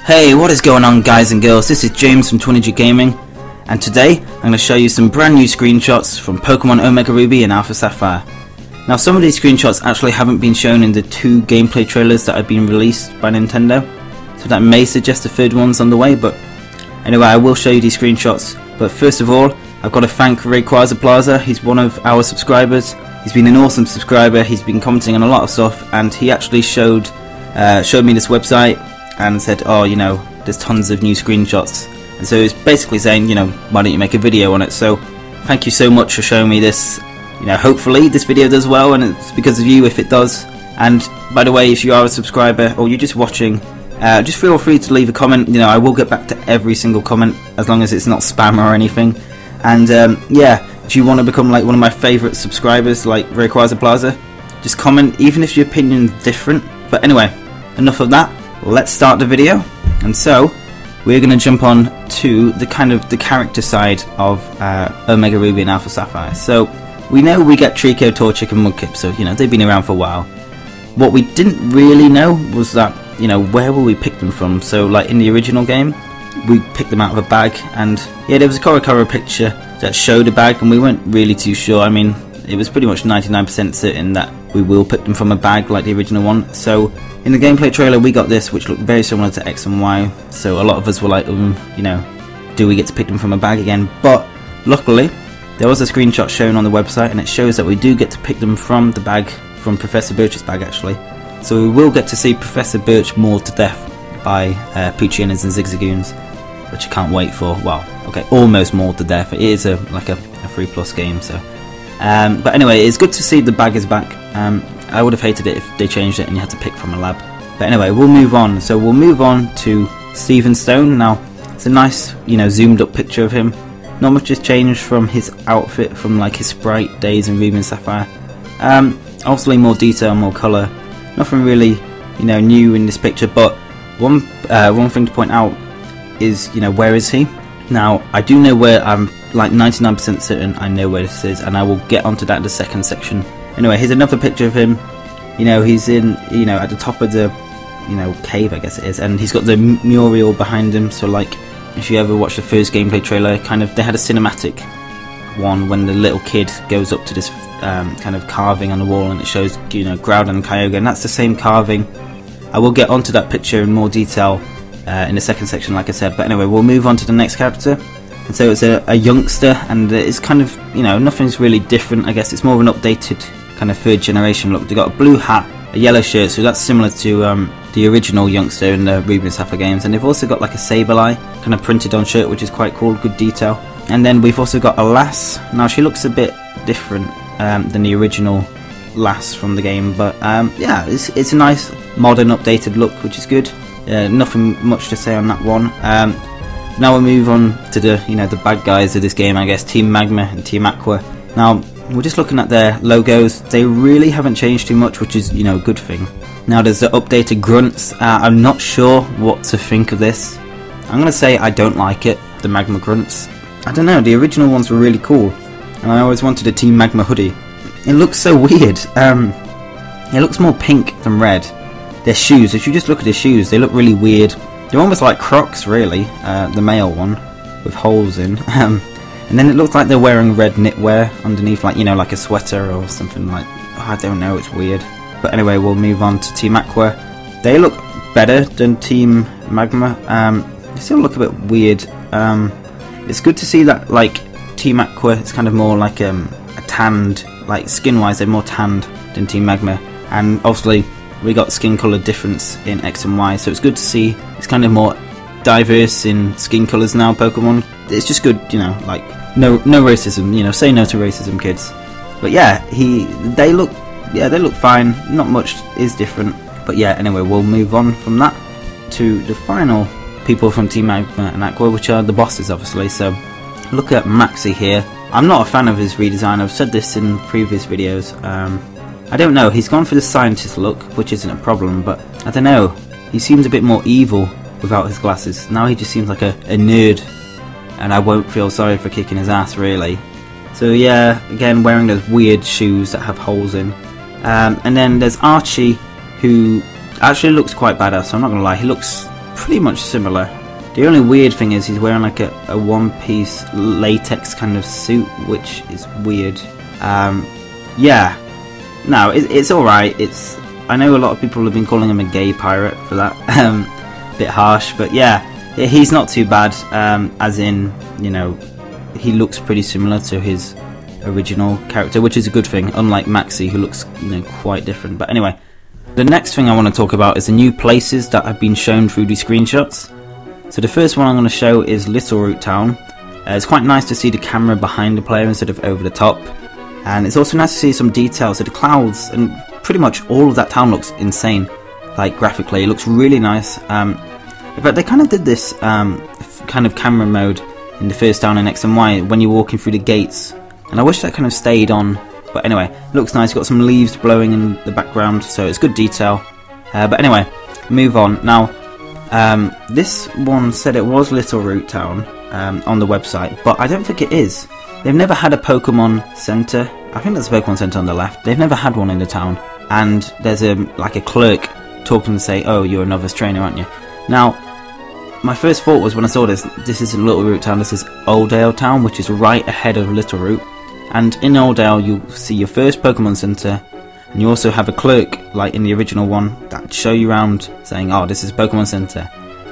Hey, what is going on, guys and girls? This is James from Twintendo Gaming, and today I'm going to show you some brand new screenshots from Pokemon Omega Ruby and Alpha Sapphire. Now, some of these screenshots actually haven't been shown in the 2 gameplay trailers that have been released by Nintendo, so that may suggest a third one's on the way, but anyway, I will show you these screenshots. But first of all, I've got to thank RayquazaPlaza. He's one of our subscribers. He's been an awesome subscriber. He's been commenting on a lot of stuff, and he actually showed me this website and said, oh, you know, there's tons of new screenshots, and so it's basically saying, you know, why don't you make a video on it. So thank you so much for showing me this. You know, hopefully this video does well, and it's because of you if it does. And by the way, if you are a subscriber or you're just watching, just feel free to leave a comment. You know, I will get back to every single comment as long as it's not spam or anything. And yeah, if you want to become like one of my favourite subscribers like RayquazaPlaza, just comment, even if your opinion's different. But anyway, enough of that. Let's start the video. And so we're going to jump on to the character side of Omega Ruby and Alpha Sapphire. So we know we get Trico, Torchic and Mudkip, so you know they've been around for a while. What we didn't really know was that, you know, where will we pick them from? So like in the original game, we picked them out of a bag, and yeah, there was a Korokoro picture that showed a bag, and we weren't really too sure. I mean, it was pretty much 99% certain that we will pick them from a bag like the original one. So in the gameplay trailer we got this, which looked very similar to X and Y, so a lot of us were like, you know, do we get to pick them from a bag again? But luckily there was a screenshot shown on the website, and it shows that we do get to pick them from the bag, from Professor Birch's bag actually. So we will get to see Professor Birch mauled to death by Poochyenas and Zigzagoons, which I can't wait for. Well, okay, almost mauled to death. It is like a 3+ game, so but anyway, it's good to see the bag is back. I would have hated it if they changed it and you had to pick from a lab. But anyway, we'll move on. So we'll move on to Stephen Stone. Now, it's a nice, you know, zoomed up picture of him. Not much has changed from his outfit from like his sprite days in Ruby and Sapphire. Obviously more detail, more colour. Nothing really, you know, new in this picture. But one thing to point out is, you know, where is he? Now, I do know where. I'm like 99% certain I know where this is, and I will get onto that in the second section. Anyway, here's another picture of him. You know, he's in, you know, at the top of the, you know, cave, I guess it is, and he's got the mural behind him. So like, if you ever watched the first gameplay trailer, they had a cinematic one when the little kid goes up to this kind of carving on the wall, and it shows, you know, Groudon and Kyogre, and that's the same carving. I will get onto that picture in more detail in the second section, like I said. But anyway, we'll move on to the next character. And so it's a youngster, and it's kind of, you know, nothing's really different. I guess it's more of an updated kind of 3rd generation look. They got a blue hat, a yellow shirt, so that's similar to the original youngster in the Ruby and Sapphire games. And they've also got like a Sableye kind of printed on shirt, which is quite cool, good detail. And then we've also got a lass. Now she looks a bit different than the original lass from the game, but yeah, it's a nice modern updated look, which is good. Nothing much to say on that one. Now we'll move on to the, you know, the bad guys of this game, I guess, Team Magma and Team Aqua. Now we're just looking at their logos. They really haven't changed too much, which is, you know, a good thing. Now there's the updated grunts. I'm not sure what to think of this. I'm gonna say I don't like it, the Magma grunts. I don't know, the original ones were really cool, and I always wanted a Team Magma hoodie. It looks so weird. It looks more pink than red. Their shoes, if you just look at their shoes, they look really weird. They're almost like Crocs, really, the male one, with holes in. And then it looks like they're wearing red knitwear underneath, like, you know, like a sweater or something like, oh, I don't know, it's weird. But anyway, we'll move on to Team Aqua. They look better than Team Magma. They still look a bit weird. It's good to see that, like, Team Aqua is kind of more like a tanned, like, skin-wise, they're more tanned than Team Magma. And obviously, we got skin colour difference in X and Y, so it's good to see it's kind of more diverse in skin colours now, Pokemon. It's just good, you know, like, no racism, you know, say no to racism, kids. But yeah, they look fine, not much is different. But yeah, anyway, we'll move on from that to the final people from Team Magma and Aqua, which are the bosses, obviously. So look at Maxi here. I'm not a fan of his redesign, I've said this in previous videos. I don't know, he's gone for the scientist look, which isn't a problem, but I don't know, he seems a bit more evil without his glasses. Now he just seems like a nerd, and I won't feel sorry for kicking his ass, really. So yeah, again, wearing those weird shoes that have holes in. And then there's Archie, who actually looks quite badass, so I'm not gonna lie, he looks pretty much similar. The only weird thing is he's wearing like a one-piece latex kind of suit, which is weird. Yeah, no, it's alright. I know a lot of people have been calling him a gay pirate for that. Bit harsh, but yeah, he's not too bad. As in, you know, he looks pretty similar to his original character, which is a good thing, unlike Maxi, who looks, you know, quite different. But anyway, the next thing I want to talk about is the new places that have been shown through these screenshots. So the first one I'm going to show is Little Root Town. It's quite nice to see the camera behind the player instead of over the top, and it's also nice to see some details. So the clouds and pretty much all of that town looks insane, like graphically. It looks really nice. In fact, they kind of did this kind of camera mode in the first town in X and Y when you're walking through the gates, and I wish that kind of stayed on. But anyway, it looks nice. You've got some leaves blowing in the background, so it's good detail. But anyway, move on. Now, this one said it was Little Root Town on the website, but I don't think it is. They've never had a Pokemon Center. I think there's a Pokemon Center on the left. They've never had one in the town, and there's like a clerk talking to say, "Oh, you're a novice trainer, aren't you?" Now, my first thought was when I saw this isn't Little Root Town, this is Oldale Town, which is right ahead of Little Root. And in Oldale, you'll see your first Pokemon Center, and you also have a clerk, like in the original one, that show you around saying, "Oh, this is a Pokemon Center,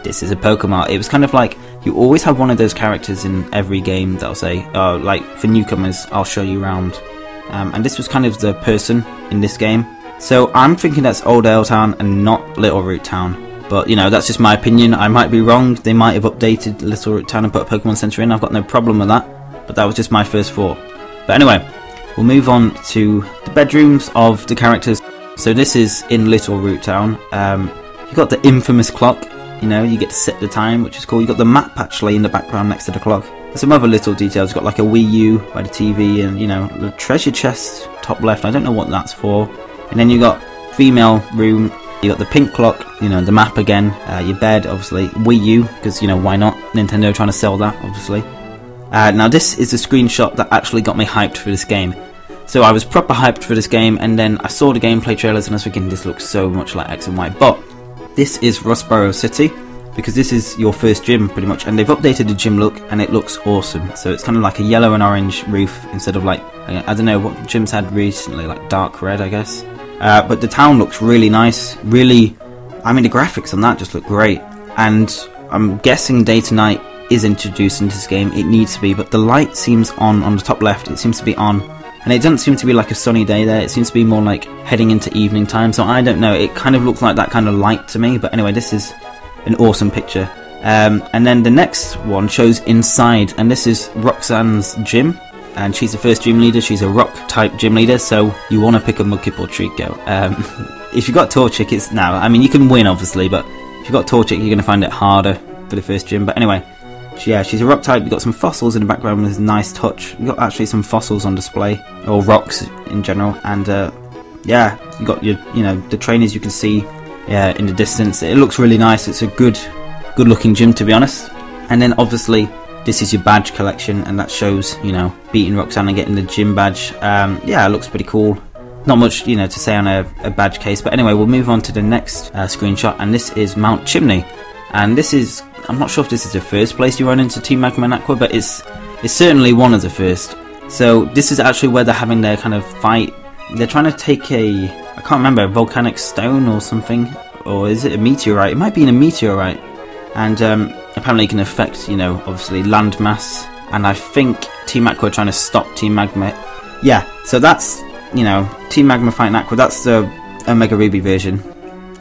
this is a Pokemon." It was kind of like, you always have one of those characters in every game that'll say, "Oh, like for newcomers, I'll show you around." And this was kind of the person in this game. So I'm thinking that's Oldale Town and not Little Root Town. But, you know, that's just my opinion. I might be wrong. They might have updated Little Root Town and put a Pokemon Center in. I've got no problem with that. But that was just my first thought. But anyway, we'll move on to the bedrooms of the characters. So this is in Little Root Town. You've got the infamous clock. You know, you get to set the time, which is cool. You've got the map actually in the background next to the clock. There's some other little details. You've got like a Wii U by the TV, and, you know, the treasure chest top left. I don't know what that's for. And then you've got female room. You got the pink clock, you know, the map again, your bed, obviously, Wii U, because, you know, why not? Nintendo trying to sell that, obviously. Now this is a screenshot that actually got me hyped for this game. So I was proper hyped for this game, and then I saw the gameplay trailers and I was thinking, this looks so much like X and Y. But this is Rustboro City, because this is your first gym, pretty much, and they've updated the gym look, and it looks awesome. So it's kind of like a yellow and orange roof, instead of like, I don't know what gyms had recently, like dark red, I guess. But the town looks really nice, really, I mean, the graphics on that just look great, and I'm guessing day to night is introduced into this game. It needs to be, but the light seems on the top left, it seems to be on, and it doesn't seem to be like a sunny day there, it seems to be more like heading into evening time, so I don't know, it kind of looks like that kind of light to me. But anyway, this is an awesome picture. And then the next one shows inside, and this is Roxanne's gym. And she's the first gym leader. She's a rock type gym leader, so you want to pick a Mudkip or Trico. If you've got Torchic, it's now. I mean, you can win obviously, but if you've got Torchic, you're going to find it harder for the first gym. But anyway, yeah, she's a rock type. You've got some fossils in the background with a nice touch. You've got actually some fossils on display, or rocks in general. And yeah, you got your, you know, the trainers you can see in the distance. It looks really nice. It's a good looking gym, to be honest. And then obviously, this is your badge collection, and that shows, you know, beating Roxanne and getting the gym badge. Yeah, it looks pretty cool. Not much, you know, to say on a badge case, but anyway, we'll move on to the next screenshot, and this is Mount Chimney. And this is, I'm not sure if this is the first place you run into Team Magma and Aqua, but it's certainly one of the first. So this is actually where they're having their kind of fight. They're trying to take a, I can't remember, a volcanic stone or something, or is it a meteorite? It might be a meteorite, and apparently it can affect, you know, obviously land mass, and I think Team Aqua are trying to stop Team Magma. Yeah, so that's, you know, Team Magma fighting Aqua. That's the Omega Ruby version.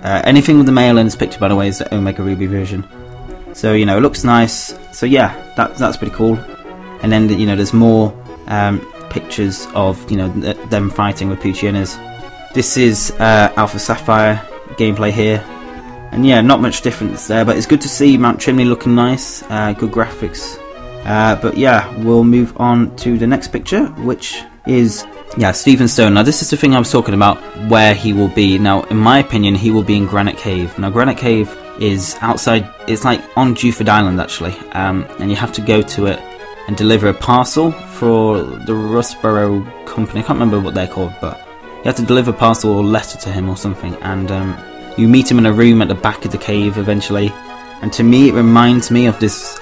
Anything with the male in this picture, by the way, is the Omega Ruby version. So, you know, it looks nice. So yeah, that's pretty cool. And then, you know, there's more pictures of, you know, them fighting with Puchianas. This is Alpha Sapphire gameplay here. And yeah, not much difference there, but it's good to see Mount Chimney looking nice, good graphics. But yeah, we'll move on to the next picture, which is, yeah, Stephen Stone. Now this is the thing I was talking about, where he will be. Now, in my opinion, he will be in Granite Cave. Now, Granite Cave is outside, it's like on Dewford Island, actually, and you have to go to it and deliver a parcel for the Rustboro company. I can't remember what they're called, but you have to deliver a parcel or letter to him or something, and you meet him in a room at the back of the cave eventually, and to me it reminds me of this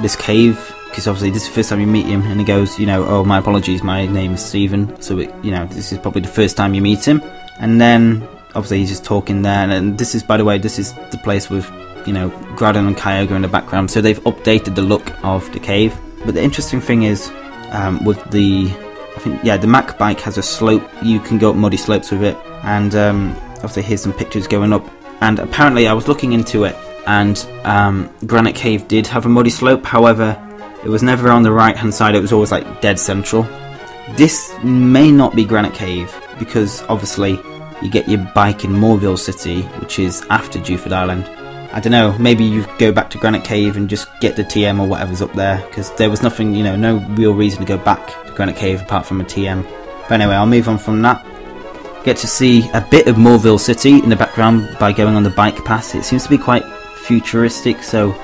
this cave, because obviously this is the first time you meet him, and he goes, you know, oh, my apologies, my name is Stephen. So you know, this is probably the first time you meet him, and then obviously he's just talking there, and this is, by the way, this is the place with, you know, Groudon and Kyogre in the background, so they've updated the look of the cave. But the interesting thing is, with the, I think, yeah, the Mac bike has a slope, you can go up muddy slopes with it, and obviously here's some pictures going up, and apparently I was looking into it, and Granite Cave did have a muddy slope, however, it was never on the right hand side, it was always like dead central. This may not be Granite Cave, because obviously you get your bike in Moorville City, which is after Dewford Island. I don't know, maybe you go back to Granite Cave and just get the TM or whatever's up there, because there was nothing, you know, no real reason to go back to Granite Cave apart from a TM. But anyway, I'll move on from that. Get to see a bit of Moorville City in the background by going on the bike path. It seems to be quite futuristic, so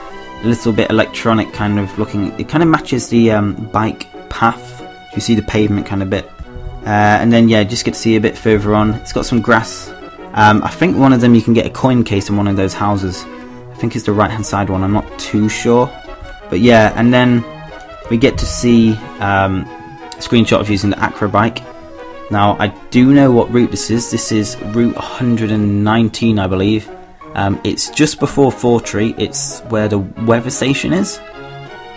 a little bit electronic kind of looking. It kind of matches the bike path. You see the pavement kind of bit. And then yeah, just get to see a bit further on. It's got some grass. I think one of them you can get a coin case in one of those houses. I think it's the right hand side one, I'm not too sure. But yeah, and then we get to see a screenshot of using the Acro bike. Now I do know what route this is. This is route 119, I believe. It's just before Fortree. It's where the weather station is,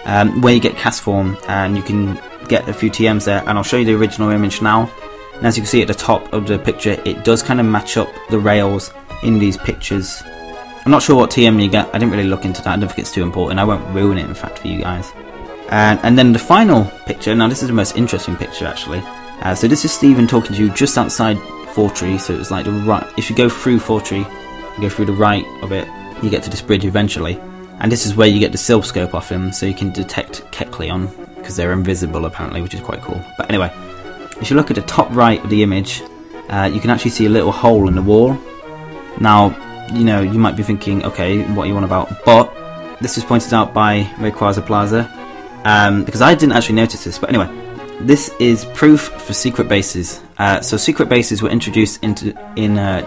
where you get Castform, and you can get a few TMs there, and I'll show you the original image now. And as you can see at the top of the picture, it does kind of match up the rails in these pictures. I'm not sure what TM you get, I didn't really look into that, I don't think it's too important, I won't ruin it in fact for you guys. And then the final picture, now this is the most interesting picture actually. So this is Stephen talking to you just outside Fortree, so it's like the right, if you go through Fortree, you go through the right of it, you get to this bridge eventually. And this is where you get the Silph Scope off him, so you can detect Kecleon, because they're invisible apparently, which is quite cool. But anyway, if you look at the top right of the image, you can actually see a little hole in the wall. Now, you know, you might be thinking, okay, what are you on about? But this was pointed out by RayquazaPlaza, because I didn't actually notice this. But anyway, this is proof for secret bases. So secret bases were introduced in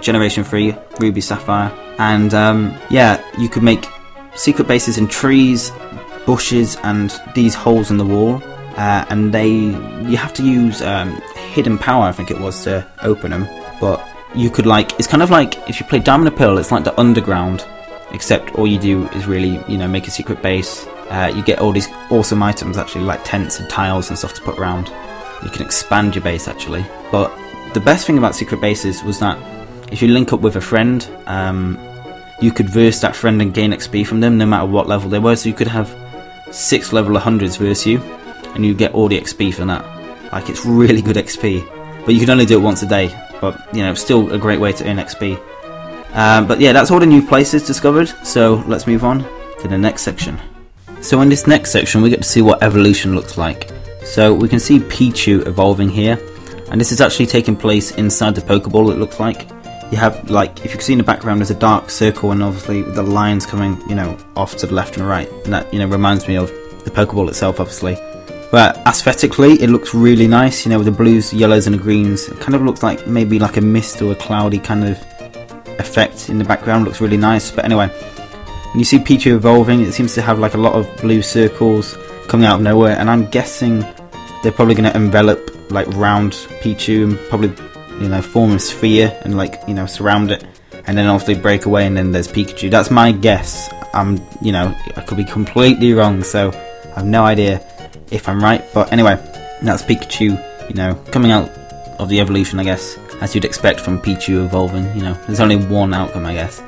Generation 3 Ruby Sapphire, and yeah, you could make secret bases in trees, bushes, and these holes in the wall. And you have to use hidden power, I think it was, to open them. But you could, like, it's kind of like if you play Diamond and Pearl, it's like the underground, except all you do is really, you know, make a secret base. You get all these awesome items actually, like tents and tiles and stuff to put around. You can expand your base actually. But the best thing about secret bases was that if you link up with a friend, you could verse that friend and gain XP from them no matter what level they were. So you could have 6 level 100s verse you, and you get all the XP from that. Like, it's really good XP, but you can only do it once a day. But you know, still a great way to earn XP. But yeah, that's all the new places discovered. So let's move on to the next section. So in this next section, we get to see what evolution looks like. So we can see Pichu evolving here, and this is actually taking place inside the Pokeball. It looks like you have, like, if you can see in the background, there's a dark circle, and obviously the lines coming, you know, off to the left and right. And that, you know, reminds me of the Pokeball itself, obviously. But aesthetically, it looks really nice, you know, with the blues, yellows and the greens. It kind of looks like maybe like a mist or a cloudy kind of effect in the background. Looks really nice. But anyway, when you see Pichu evolving, it seems to have like a lot of blue circles coming out of nowhere. And I'm guessing they're probably going to envelop, like, round Pichu and probably, you know, form a sphere and, like, you know, surround it. And then obviously break away, and then there's Pikachu. That's my guess. You know, I could be completely wrong, so I have no idea if I'm right. But anyway, that's Pikachu, you know, coming out of the evolution, I guess, as you'd expect from Pichu evolving. You know, there's only one outcome, I guess.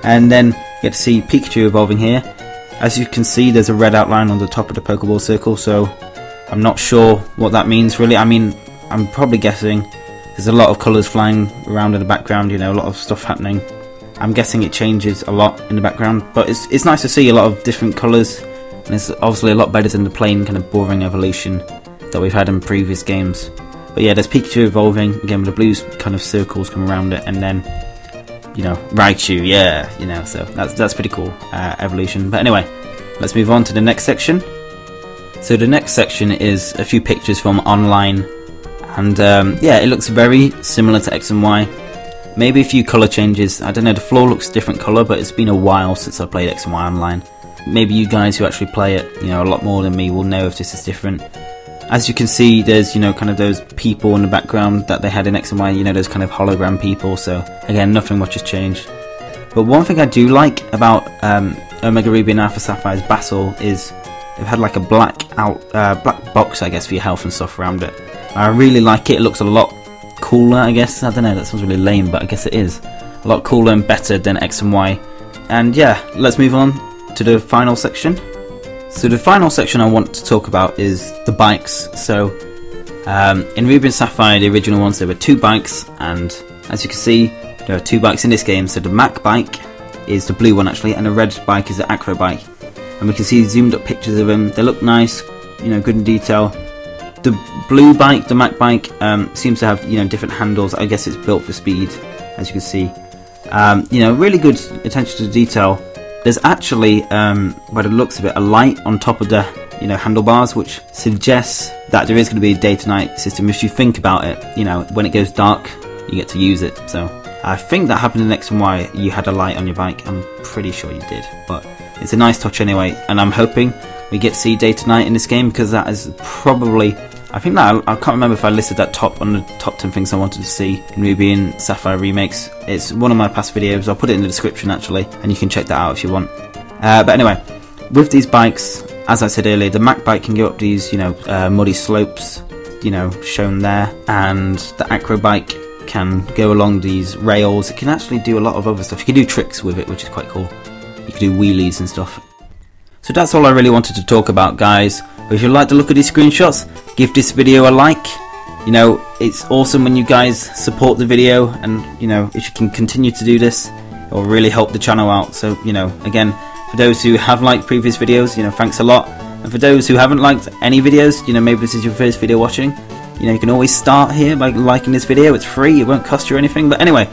And then you get to see Pikachu evolving here. As you can see, there's a red outline on the top of the Pokeball circle, so I'm not sure what that means really. I mean, I'm probably guessing there's a lot of colours flying around in the background, you know, a lot of stuff happening. I'm guessing it changes a lot in the background, but it's nice to see a lot of different colours, and it's obviously a lot better than the plain kind of boring evolution that we've had in previous games. But yeah, there's Pikachu evolving again with the blue kind of circles come around it, and then, you know, Raichu, yeah, you know, so that's pretty cool evolution. But anyway, let's move on to the next section. So the next section is a few pictures from online, and yeah, it looks very similar to X and Y. Maybe a few colour changes. I don't know, the floor looks different colour, but it's been a while since I played X and Y Online. Maybe you guys who actually play it, you know, a lot more than me will know if this is different. As you can see, there's, you know, kind of those people in the background that they had in X and Y, you know, those kind of hologram people, so again, nothing much has changed. But one thing I do like about Omega Ruby and Alpha Sapphire's battle is they've had like a black box, I guess, for your health and stuff around it. I really like it. It looks a lot cooler, I guess. I don't know, that sounds really lame, but I guess it is. A lot cooler and better than X and Y. And yeah, let's move on to the final section. So the final section I want to talk about is the bikes. So in Ruby and Sapphire, the original ones, there were 2 bikes, and as you can see, there are 2 bikes in this game. So the Mac bike is the blue one actually, and the red bike is the Acro bike. And we can see zoomed up pictures of them. They look nice, you know, good in detail. The blue bike, the Mac bike, seems to have, you know, different handles. I guess it's built for speed, as you can see. You know, really good attention to detail. There's actually, by the looks of it, a light on top of the, you know, handlebars, which suggests that there is going to be a day-to-night system. If you think about it, you know, when it goes dark, you get to use it. So I think that happened in X and Y. You had a light on your bike. I'm pretty sure you did, but it's a nice touch anyway. And I'm hoping we get to see day-to-night in this game, because that is probably, I think that I can't remember if I listed that on the top 10 things I wanted to see in Ruby and Sapphire remakes. It's one of my past videos. I'll put it in the description actually, and you can check that out if you want. But anyway, with these bikes, as I said earlier, the Mac bike can go up these, you know, muddy slopes, you know, shown there, and the Acro bike can go along these rails. It can actually do a lot of other stuff. You can do tricks with it, which is quite cool. You can do wheelies and stuff. So that's all I really wanted to talk about, guys. If you like the look of these screenshots, give this video a like. You know, it's awesome when you guys support the video, and you know, if you can continue to do this, it will really help the channel out. So, you know, again, for those who have liked previous videos, you know, thanks a lot. And for those who haven't liked any videos, you know, maybe this is your first video watching, you know, you can always start here by liking this video. It's free, it won't cost you anything. But anyway,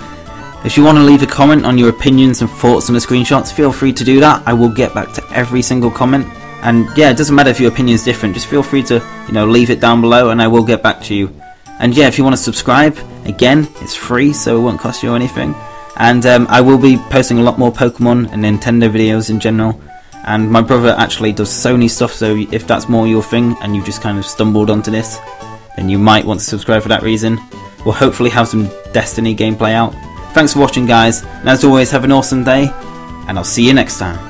if you want to leave a comment on your opinions and thoughts on the screenshots, feel free to do that. I will get back to every single comment. And yeah, it doesn't matter if your opinion is different, just feel free to, you know, leave it down below and I will get back to you. And yeah, if you want to subscribe, again, it's free, so it won't cost you anything. And I will be posting a lot more Pokemon and Nintendo videos in general. And my brother actually does Sony stuff, so if that's more your thing and you just kind of stumbled onto this, then you might want to subscribe for that reason. We'll hopefully have some Destiny gameplay out. Thanks for watching, guys, and as always, have an awesome day, and I'll see you next time.